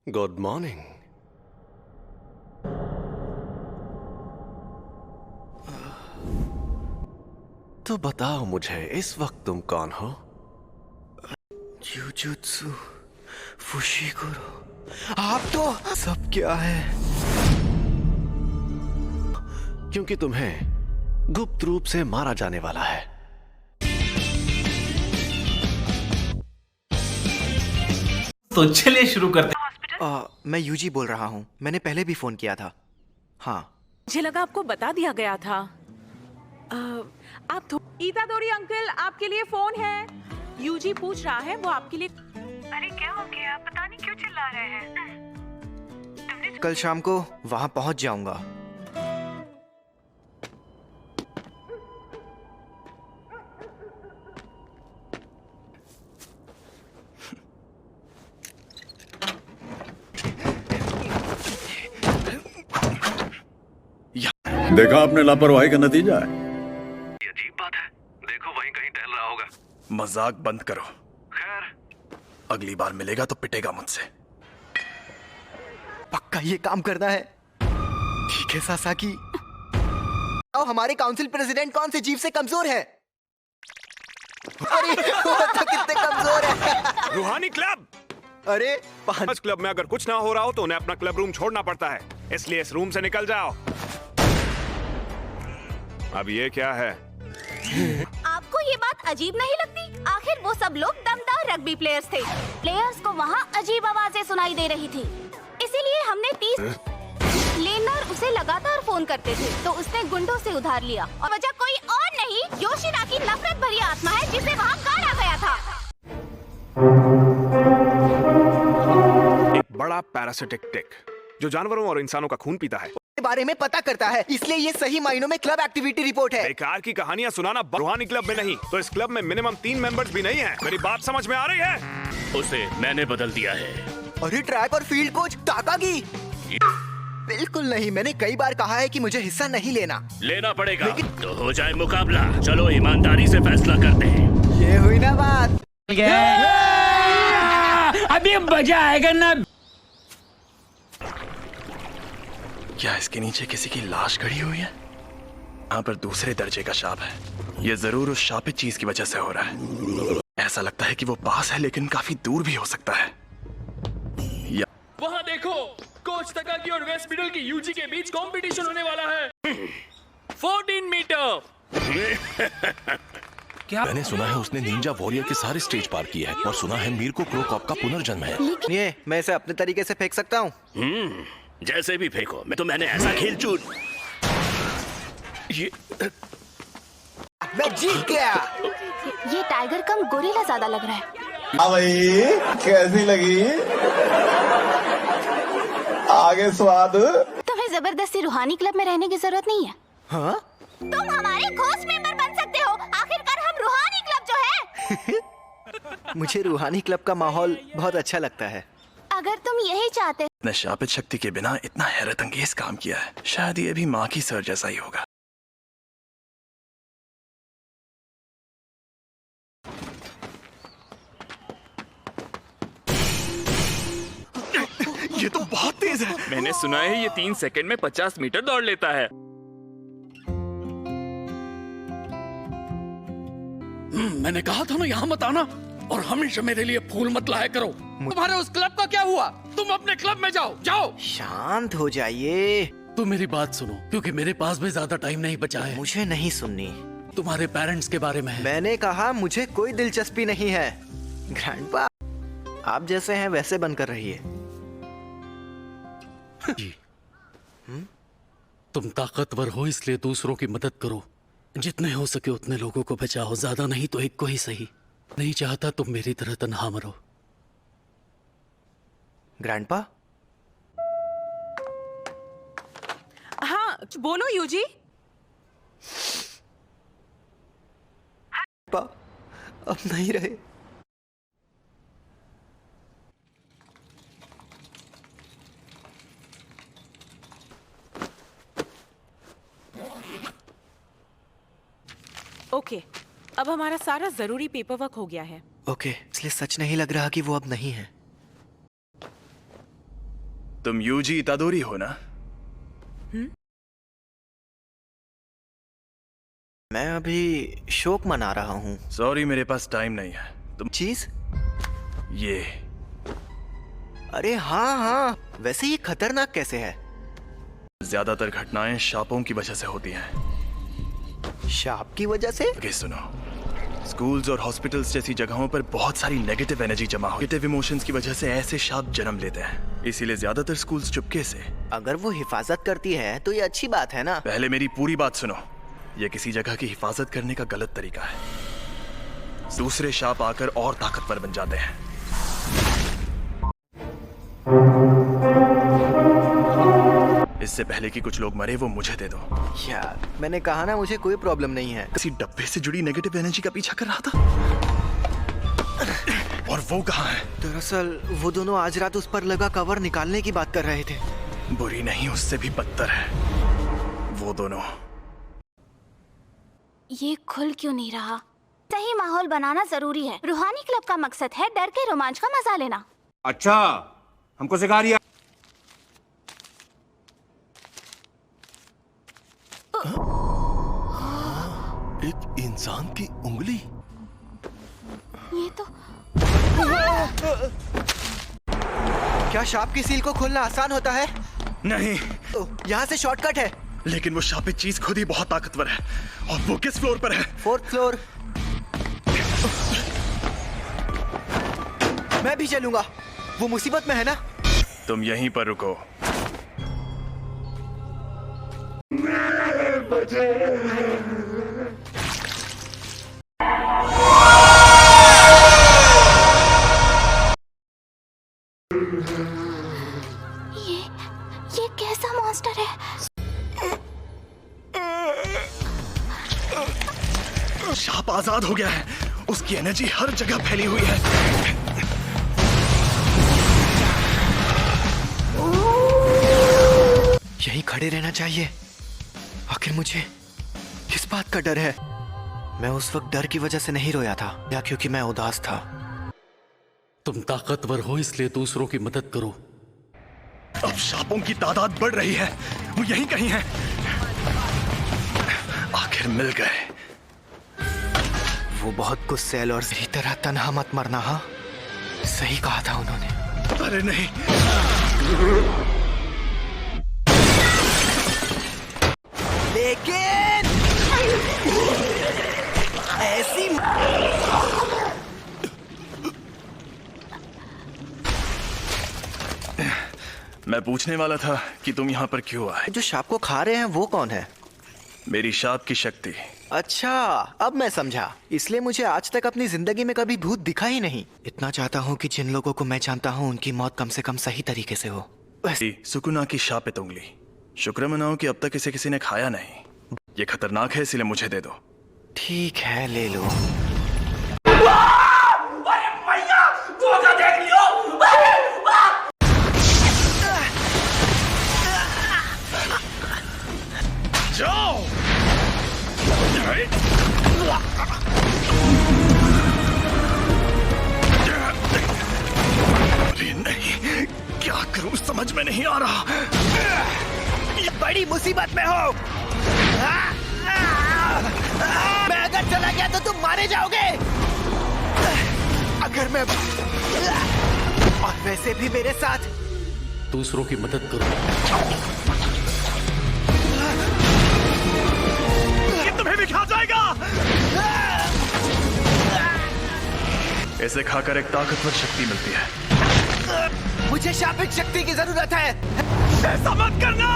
Good morning. तो बताओ मुझे, इस वक्त तुम कौन हो? जुजुत्सु फुशिकुरो। आप तो सब क्या है? क्योंकि तुम्हें गुप्त रूप से मारा जाने वाला है। तो चलिए शुरू करते हैं। मैं यूजी बोल रहा हूँ। मैंने पहले भी फोन किया था। हाँ, मुझे लगा आपको बता दिया गया था। आप ईतादोरी अंकल, आपके लिए फोन है। यूजी पूछ रहा है, वो आपके लिए। अरे क्या हो गया? पता नहीं क्यों चिल्ला रहे हैं। कल शाम को वहाँ पहुँच जाऊंगा। देखा आपने लापरवाही का नतीजा है। ये अजीब बात है। देखो वहीं कहीं टहल रहा होगा। मजाक बंद करो। खैर, अगली बार मिलेगा तो पिटेगा मुझसे। पक्का ये काम करना है। ठीक है सासाकी। आओ, हमारे काउंसिल प्रेसिडेंट कौन से जीव से कमजोर है? अरे वो तो कितने कमजोर है। रूहानी क्लब। अरे आज क्लब में अगर कुछ ना हो रहा हो तो उन्हें अपना क्लब रूम छोड़ना पड़ता है, इसलिए इस रूम से निकल जाओ। अब ये क्या है? आपको ये बात अजीब नहीं लगती? आखिर वो सब लोग दमदार रग्बी प्लेयर्स थे। प्लेयर्स को वहाँ अजीब आवाजें सुनाई दे रही थी, इसीलिए हमने 30 लेनर उसे लगातार फोन करते थे, तो उसने गुंडों से उधार लिया। और वजह कोई और नहीं, योशिदा की नफरत भरी आत्मा है जिसे वहाँ गाड़ा गया था। एक बड़ा पैरासिटिक टिक जो जानवरों और इंसानों का खून पीता है, के बारे में पता करता है, इसलिए ये सही मायनों में क्लब एक्टिविटी रिपोर्ट है। बेकार की कहानियां सुनाना। रूहानी क्लब में नहीं तो इस क्लब में मिनिमम 3 मेंबर्स भी नहीं हैं। मेरी बात समझ में आ रही है? उसे मैंने बदल दिया है। अरे ट्रैक और फील्ड कोच ताकागी। बिल्कुल नहीं, मैंने कई बार कहा है कि मुझे हिस्सा नहीं लेना। लेना पड़ेगा। तो हो जाए मुकाबला। चलो ईमानदारी से फैसला करते हैं। ये हुई ना बात। अभी मजा आएगा ना। क्या इसके नीचे किसी की लाश गड़ी हुई है? यहाँ पर दूसरे दर्जे का शाप है। ये जरूर उस शापित चीज की वजह से हो रहा है। ऐसा लगता है कि वो पास है लेकिन काफी दूर भी हो सकता है। वहाँ देखो, कोच तकागी और वेस्ट मिडल की यूजी के बीच कंपटीशन होने वाला है। 14 मीटर। क्या मैंने सुना है उसने निंजा वॉरियर के सारे स्टेज पार किए हैं, और सुना है मीर को क्रोकॉप का पुनर्जन्म है। ये मैं इसे अपने तरीके से फेंक सकता हूँ। जैसे भी फेंको, मैं तो मैंने ऐसा खेल चून। ये मैं जीत गया। ये टाइगर कम गोरिल्ला ज्यादा लग रहा है। भाई कैसी लगी? आगे स्वाद। तुम्हें जबरदस्ती रूहानी क्लब में रहने की जरूरत नहीं है। हाँ? तुम हमारे घोस्ट मेंबर बन सकते हो। आखिरकार हम रूहानी क्लब जो है। मुझे रूहानी क्लब का माहौल बहुत अच्छा लगता है। अगर तुम यही चाहते। ने शापित शक्ति के बिना इतना हैरत अंगेज काम किया है। शायद ये भी माँ की सर जैसा ही होगा। ये तो बहुत तेज है। मैंने सुना है ये 3 सेकंड में 50 मीटर दौड़ लेता है। मैंने कहा था ना यहाँ मत आना, और हमेशा मेरे लिए फूल मत लाया करो। तुम्हारे उस क्लब का क्या हुआ? तुम अपने क्लब में जाओ, जाओ। शांत हो जाइए। तुम मेरी बात सुनो, क्योंकि मेरे पास भी ज्यादा टाइम नहीं बचा है। मुझे नहीं सुननी। तुम्हारे पेरेंट्स के बारे में है। मैंने कहा मुझे कोई दिलचस्पी नहीं है। ग्रैंडपा, आप जैसे हैं वैसे बनकर रहिए। तुम ताकतवर हो इसलिए दूसरों की मदद करो। जितने हो सके उतने लोगों को बचाओ, ज्यादा नहीं तो एक को ही सही। नहीं चाहता तुम मेरी तरह तन्हा मरो। ग्रैंडपा? हाँ बोलो यूजी। पा, अब नहीं रहे। ओके, अब हमारा सारा जरूरी पेपर वर्क हो गया है। ओके, इसलिए सच नहीं लग रहा कि वो अब नहीं है। तुम यूजी इतादोरी हो ना? मैं अभी शोक मना रहा हूँ। सॉरी, मेरे पास टाइम नहीं है। तुम चीज? ये अरे हाँ हाँ, वैसे ये खतरनाक कैसे है? ज्यादातर घटनाएं शापों की वजह से होती हैं। शाप की वजह से? आगे सुनो। स्कूल्स और हॉस्पिटल्स जैसी जगहों पर बहुत सारी नेगेटिव एनर्जी जमा हो, नेगेटिव इमोशंस की वजह से ऐसे शाप जन्म लेते हैं। इसीलिए ज्यादातर स्कूल्स चुपके से। अगर वो हिफाजत करती है तो ये अच्छी बात है ना? पहले मेरी पूरी बात सुनो। यह किसी जगह की हिफाजत करने का गलत तरीका है। दूसरे शाप आकर और ताकतवर बन जाते हैं। इससे पहले कि कुछ लोग मरे, वो मुझे दे दो। यार, मैंने कहा ना, मुझे कोई प्रॉब्लम नहीं है। किसी डब्बे से जुड़ी नेगेटिव एनर्जी का पीछा कर रहा था। और वो कहाँ है? दरअसल वो दोनों आज रात उस पर लगा कवर निकालने की बात कर रहे थे। बुरी नहीं, उससे भी बदतर है वो दोनों। ये खुल क्यों नहीं रहा? सही माहौल बनाना जरूरी है। रूहानी क्लब का मकसद है डर के रोमांच का मजा लेना। अच्छा, हमको सिखा रिया। एक इंसान की उंगली। ये तो क्या शाप की सील को खोलना आसान होता है? नहीं, यहाँ से शॉर्टकट है। लेकिन वो शापित चीज खुद ही बहुत ताकतवर है। और वो किस फ्लोर पर है? 4th floor. मैं भी चलूंगा। वो मुसीबत में है ना? तुम यहीं पर रुको। ये कैसा मॉन्स्टर है? शाप आजाद हो गया है। उसकी एनर्जी हर जगह फैली हुई है। यही खड़े रहना चाहिए। आखिर मुझे किस बात का डर है? मैं उस वक्त डर की वजह से नहीं रोया था, या क्योंकि मैं उदास था। तुम ताकतवर हो इसलिए दूसरों की मदद करो। अब शापों की तादाद बढ़ रही है। वो यहीं कहीं है। आखिर मिल गए। वो बहुत गुस्सैल और इसी तरह तन्हा मत मरना। हाँ, सही कहा था उन्होंने। अरे नहीं, लेकिन ऐसी मैं पूछने वाला था कि तुम यहाँ पर क्यों आए? जो शाप को खा रहे हैं वो कौन है? मेरी शाप की शक्ति। अच्छा, अब मैं समझा। इसलिए मुझे आज तक अपनी जिंदगी में कभी भूत दिखा ही नहीं। इतना चाहता हूँ कि जिन लोगों को मैं जानता हूँ उनकी मौत कम से कम सही तरीके से हो। सुकुना की शापित उंगली। शुक्र मनाओ कि अब तक इसे किसी ने खाया नहीं। ये खतरनाक है, इसलिए मुझे दे दो। ठीक है, ले लो। जाओ। अरे नहीं, क्या करूं समझ में नहीं आ रहा। बड़ी मुसीबत में हो। मैं अगर चला गया तो तुम मारे जाओगे। अगर मैं और वैसे भी मेरे साथ दूसरों की मदद करो। ये तुम्हें भी खा जाएगा। इसे खाकर एक ताकतवर शक्ति मिलती है। मुझे शापित शक्ति की जरूरत है। ऐसा मत करना।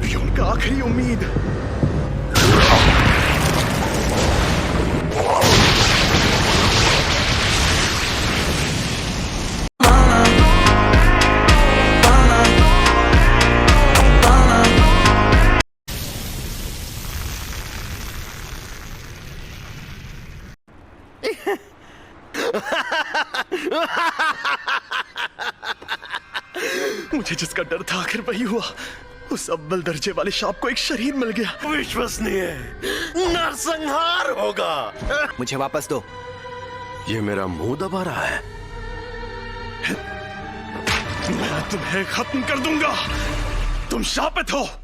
ये उनका आखिरी उम्मीद। मुझे जिसका डर था आखिर वही हुआ। उस अव्वल दर्जे वाले शाप को एक शरीर मिल गया। विश्वसनीय नरसंहार होगा। मुझे वापस दो। ये मेरा मुंह दबा रहा है। मैं तुम्हें खत्म कर दूंगा। तुम शापित हो।